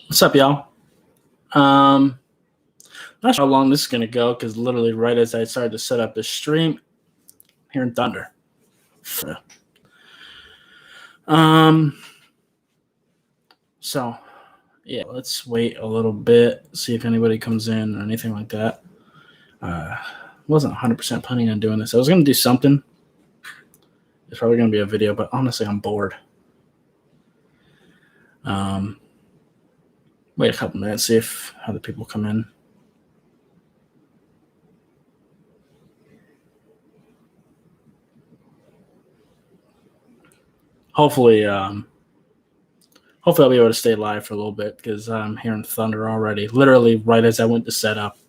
What's up, y'all? Um, Not sure how long this is gonna go because literally right as I started to set up the stream, hearing thunder. Um, so yeah, let's wait a little bit, see if anybody comes in or anything like that. Wasn't 100% planning on doing this. I was gonna do something. It's probably gonna be a video, but honestly, I'm bored. Um, Wait a couple minutes, see if other people come in. Hopefully, hopefully I'll be able to stay live for a little bit because I'm hearing thunder already. Literally, right as I went to set up,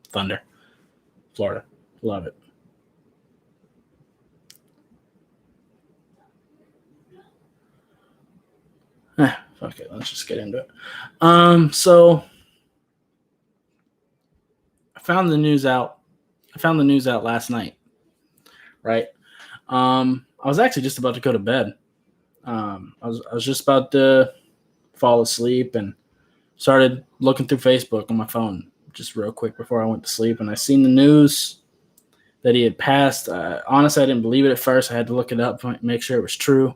thunder. Florida, love it. Fuck it, let's just get into it. So I found the news out. Last night, right? I was actually just about to go to bed. I was just about to fall asleep and started looking through Facebook on my phone just real quick before I went to sleep, and I seen the news that he had passed. Honestly, I didn't believe it at first. I had to look it up, make sure it was true.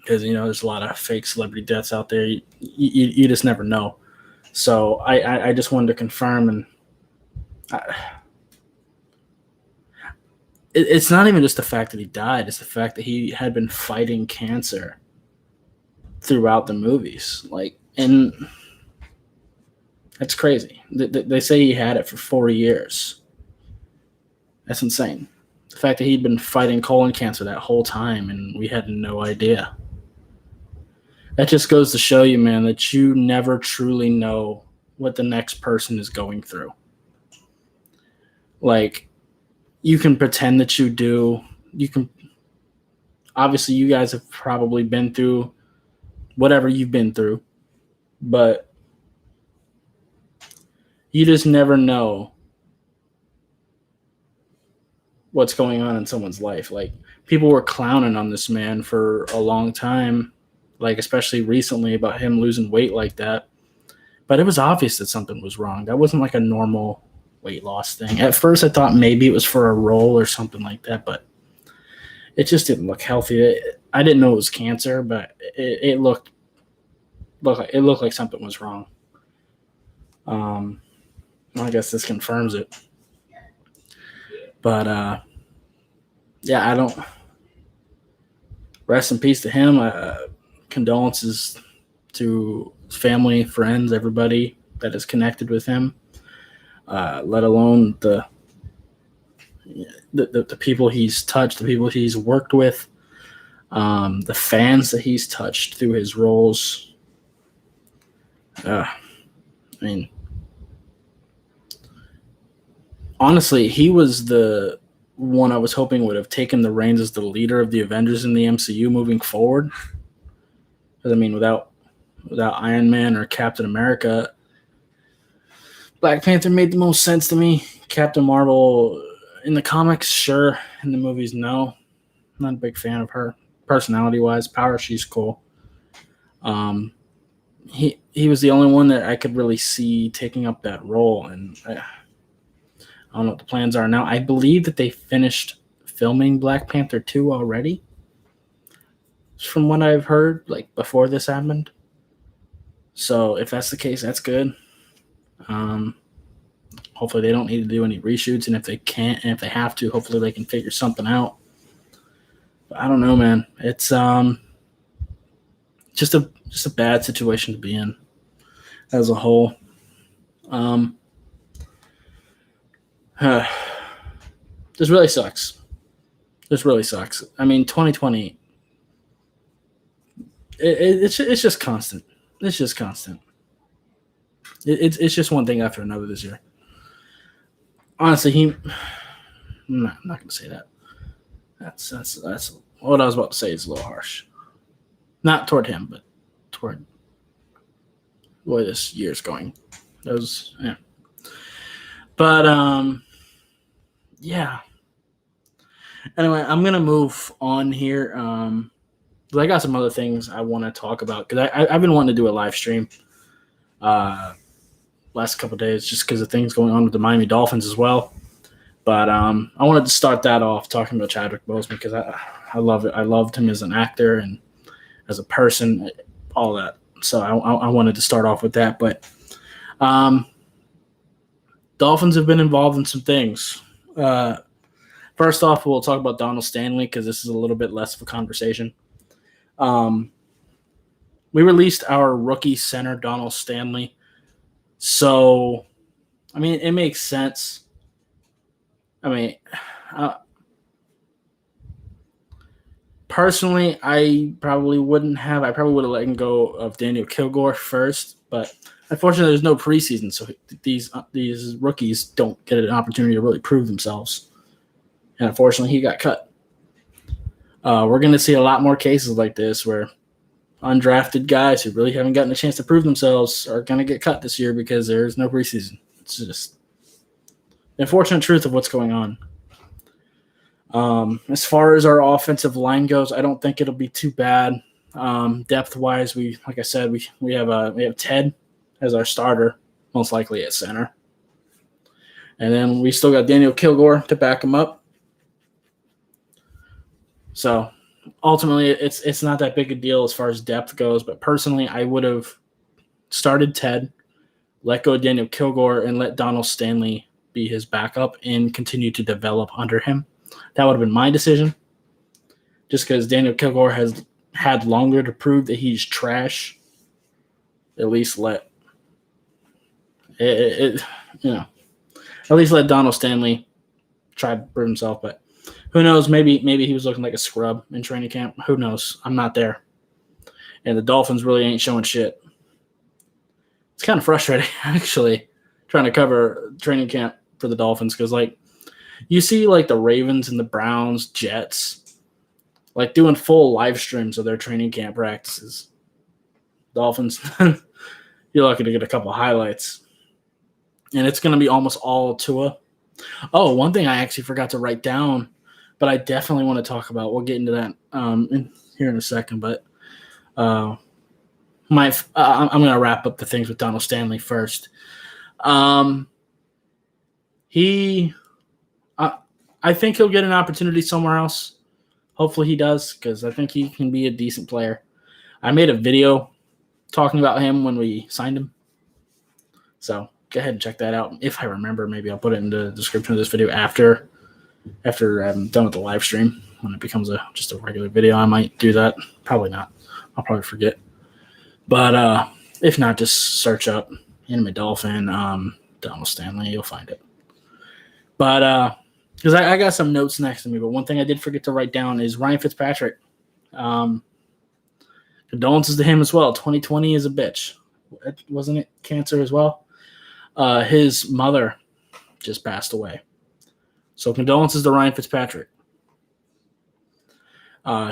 Because there's a lot of fake celebrity deaths out there. You just never know. So I just wanted to confirm, and it's not even just the fact that he died; it's the fact that he had been fighting cancer throughout the movies. And that's crazy. They say he had it for 4 years. That's insane. The fact that he'd been fighting colon cancer that whole time, and we had no idea. That just goes to show you, man, that you never truly know what the next person is going through. Like, you can pretend that you do. Obviously, you guys have probably been through whatever you've been through, but you just never know what's going on in someone's life. Like, people were clowning on this man for a long time, like especially recently about him losing weight like that. But it was obvious that something was wrong. That wasn't like a normal weight loss thing. At first, I thought maybe it was for a role or something like that, but it just didn't look healthy. I didn't know it was cancer, but it looked like something was wrong. I guess this confirms it. But yeah, I don't. Rest in peace to him. Condolences to family, friends, everybody that is connected with him. Let alone the people he's touched, the people he's worked with, the fans that he's touched through his roles. I mean, honestly, he was the one I was hoping would have taken the reins as the leader of the Avengers in the MCU moving forward. Because, I mean, without Iron Man or Captain America, Black Panther made the most sense to me. Captain Marvel, in the comics, sure. In the movies, no. Not a big fan of her. Personality-wise, power, she's cool. He was the only one that I could really see taking up that role, and I don't know what the plans are now. I believe that they finished filming Black Panther 2 already, from what I've heard, like before this happened. So if that's the case, that's good. Hopefully they don't need to do any reshoots, and if they can't, and if they have to, hopefully they can figure something out. But I don't know, man. It's just a bad situation to be in as a whole. This really sucks. I mean, 2020. It's just constant. It's just constant. It's just one thing after another this year. Honestly, I'm not going to say that. That's what I was about to say is a little harsh. Not toward him, but toward the way this year's going. Yeah. But yeah. Anyway, I'm gonna move on here. But I got some other things I want to talk about because I've been wanting to do a live stream last couple of days just because of things going on with the Miami Dolphins as well. But I wanted to start that off talking about Chadwick Bosman because I love it. I loved him as an actor and as a person, all that. So I wanted to start off with that. But Dolphins have been involved in some things. First off, we'll talk about Donald Stanley because this is a little bit less of a conversation. We released our rookie center, Donald Stanley. So, I mean, it makes sense. I mean, personally, I probably wouldn't have. I probably would have let go of Daniel Kilgore first, but unfortunately, there's no preseason, so these rookies don't get an opportunity to really prove themselves. And unfortunately, he got cut. We're going to see a lot more cases like this where undrafted guys who really haven't gotten a chance to prove themselves are going to get cut this year because there's no preseason. It's just the unfortunate truth of what's going on. As far as our offensive line goes, I don't think it'll be too bad. Depth-wise, like I said, we have Ted as our starter, most likely at center. And then we still got Daniel Kilgore to back him up. So ultimately, it's not that big a deal as far as depth goes. But personally, I would have started Ted, let go of Daniel Kilgore, and let Donald Stanley be his backup and continue to develop under him. That would have been my decision. Just because Daniel Kilgore has had longer to prove that he's trash, at least let at least let Donald Stanley try to prove himself. But who knows? Maybe he was looking like a scrub in training camp. Who knows? I'm not there. And the Dolphins really ain't showing shit. It's kind of frustrating, actually, trying to cover training camp for the Dolphins because, like, you see, like, the Ravens and the Browns, Jets, like, doing full live streams of their training camp practices. Dolphins, you're lucky to get a couple highlights. And it's going to be almost all Tua. Oh, one thing I actually forgot to write down, but I definitely want to talk about. We'll get into that here in a second. But I'm going to wrap up the things with Donald Stanley first. I think he'll get an opportunity somewhere else. Hopefully he does, because I think he can be a decent player. I made a video talking about him when we signed him. So go ahead and check that out. If I remember, maybe I'll put it in the description of this video after I'm done with the live stream. When it becomes just a regular video, I might do that. Probably not. I'll probably forget. But if not, just search up Anime Dolphin, Donald Stanley. You'll find it. But because I got some notes next to me, but one thing I did forget to write down is Ryan Fitzpatrick. Condolences to him as well. 2020 is a bitch. Wasn't it cancer as well? His mother just passed away. So condolences to Ryan Fitzpatrick.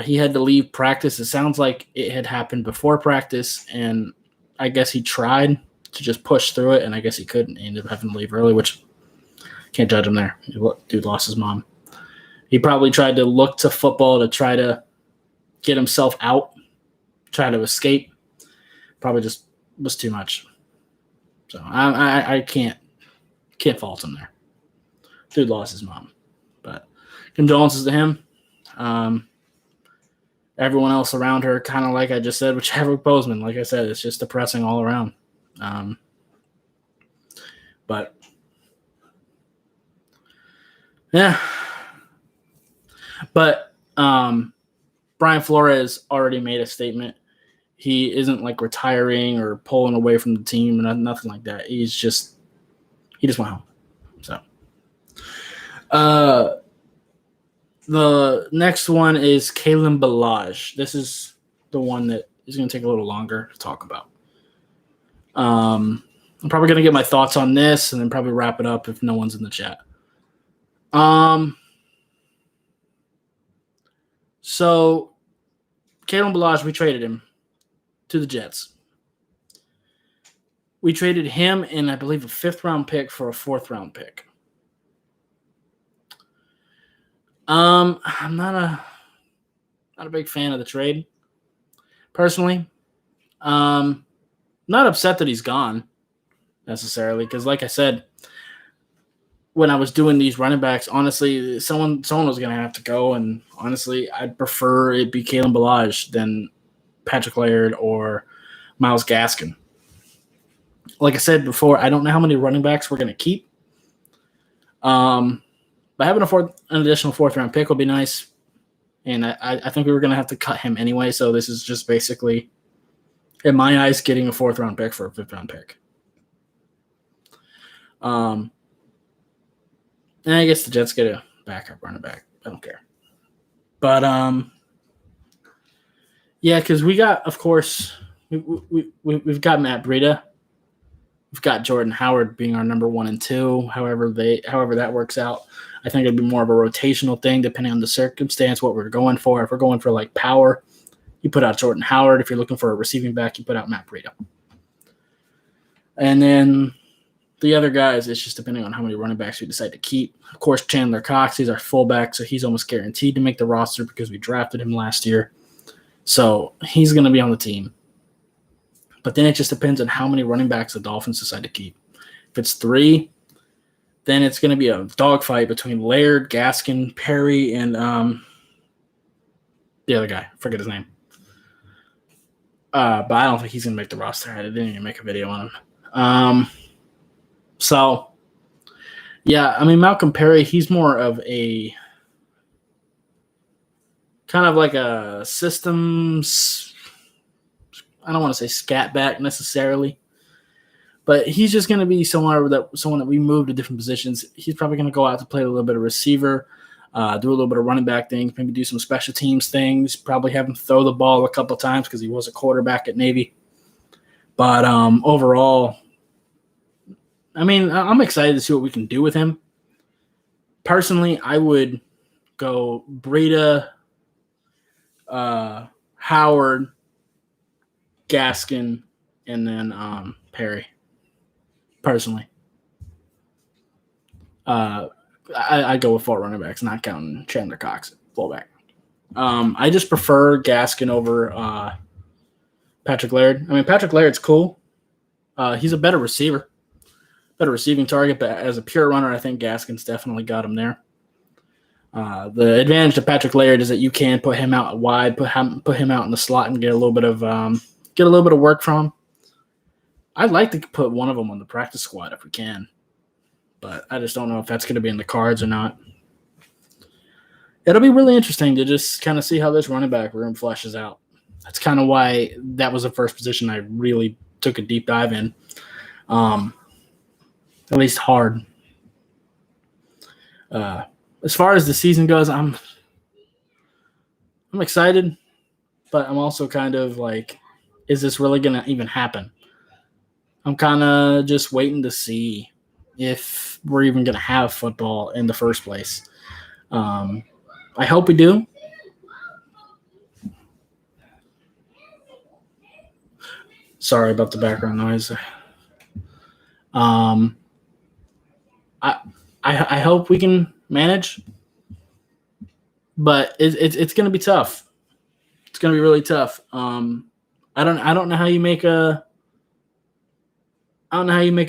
He had to leave practice. It sounds like it had happened before practice, and I guess he tried to just push through it, and I guess he couldn't. He ended up having to leave early, which can't judge him there. Dude lost his mom. He probably tried to look to football to try to get himself out, try to escape. Probably just was too much. So I can't fault him there. Dude lost his mom. But condolences to him. Everyone else around her, kind of like I just said with Chadwick Bosman. Like I said, it's just depressing all around. But yeah. But Brian Flores already made a statement. He isn't like retiring or pulling away from the team and nothing like that. He just went home. So the next one is Caitlyn Bellage. This is the one that is going to take a little longer to talk about. I'm probably going to get my thoughts on this and then probably wrap it up if no one's in the chat. So Caitlyn Bellage, we traded him to the Jets. We traded him in, I believe, a 5th-round pick for a 4th-round pick. I'm not a big fan of the trade. personally. Not upset that he's gone necessarily, because like I said, when I was doing these running backs, honestly, someone was going to have to go, and honestly, I'd prefer it be Caitlyn Bellage than Patrick Laird or Myles Gaskin. Like I said before, I don't know how many running backs we're going to keep. But having an additional fourth-round pick will be nice, and I think we were going to have to cut him anyway, so this is just basically, in my eyes, getting a fourth-round pick for a fifth-round pick. And I guess the Jets get a backup running back. I don't care. But, yeah, because we got, of course, we've got Matt Breida. We've got Jordan Howard being our number 1 and 2. However that works out, I think it'd be more of a rotational thing depending on the circumstance, what we're going for. If we're going for like power, you put out Jordan Howard. If you're looking for a receiving back, you put out Matt Breida. And then the other guys, it's just depending on how many running backs we decide to keep. Of course, Chandler Cox, he's our fullback, so he's almost guaranteed to make the roster because we drafted him last year. So he's going to be on the team. But then it just depends on how many running backs the Dolphins decide to keep. If it's 3, then it's going to be a dogfight between Laird, Gaskin, Perry, and the other guy. Forget his name. But I don't think he's going to make the roster. I didn't even make a video on him. So, yeah, I mean, Malcolm Perry, he's more of a kind of like a systems, I don't want to say scat back necessarily, but he's just going to be someone that we move to different positions. He's probably going to go out to play a little bit of receiver, do a little bit of running back things, maybe do some special teams things, probably have him throw the ball a couple of times because he was a quarterback at Navy. But overall, I mean, I'm excited to see what we can do with him. Personally, I would go Breida, Howard, Gaskin, and then Perry. Personally, I go with 4 running backs, not counting Chandler Cox, fullback. I just prefer Gaskin over Patrick Laird. I mean, Patrick Laird's cool. He's a better receiver. Better receiving target, but as a pure runner, I think Gaskin's definitely got him there. The advantage to Patrick Laird is that you can put him out wide, put him out in the slot, and get a little bit of work from him. I'd like to put one of them on the practice squad if we can, but I just don't know if that's going to be in the cards or not. It'll be really interesting to just kind of see how this running back room fleshes out. That's kind of why that was the first position I really took a deep dive in. At least hard. As far as the season goes, I'm excited, but I'm also kind of like, is this really going to even happen? I'm kind of just waiting to see if we're even going to have football in the first place. I hope we do. Sorry about the background noise. I hope we can manage, but it's going to be tough. It's going to be really tough. I don't know how you make a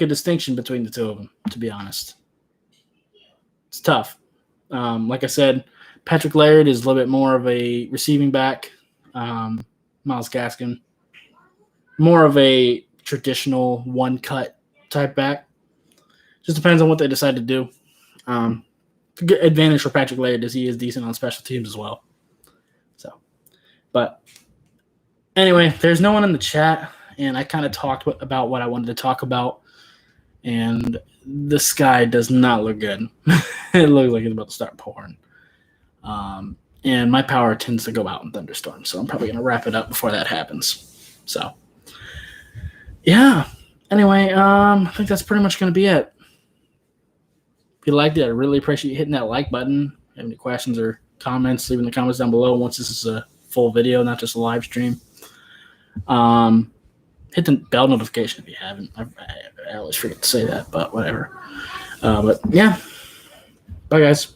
distinction between the two of them, to be honest. It's tough. Like I said, Patrick Laird is a little bit more of a receiving back. Myles Gaskin, more of a traditional one-cut type back. Just depends on what they decide to do. Good advantage for Patrick Laird is he is decent on special teams as well. So, but anyway, there's no one in the chat, and I kind of talked about what I wanted to talk about, and the sky does not look good. It looks like it's about to start pouring. And my power tends to go out in thunderstorms, so I'm probably going to wrap it up before that happens. So, yeah. Anyway, I think that's pretty much going to be it. If you liked it, I really appreciate you hitting that like button. If you have any questions or comments, leave in the comments down below once this is a full video, not just a live stream. Hit the bell notification if you haven't. I always forget to say that, but whatever. But yeah. Bye, guys.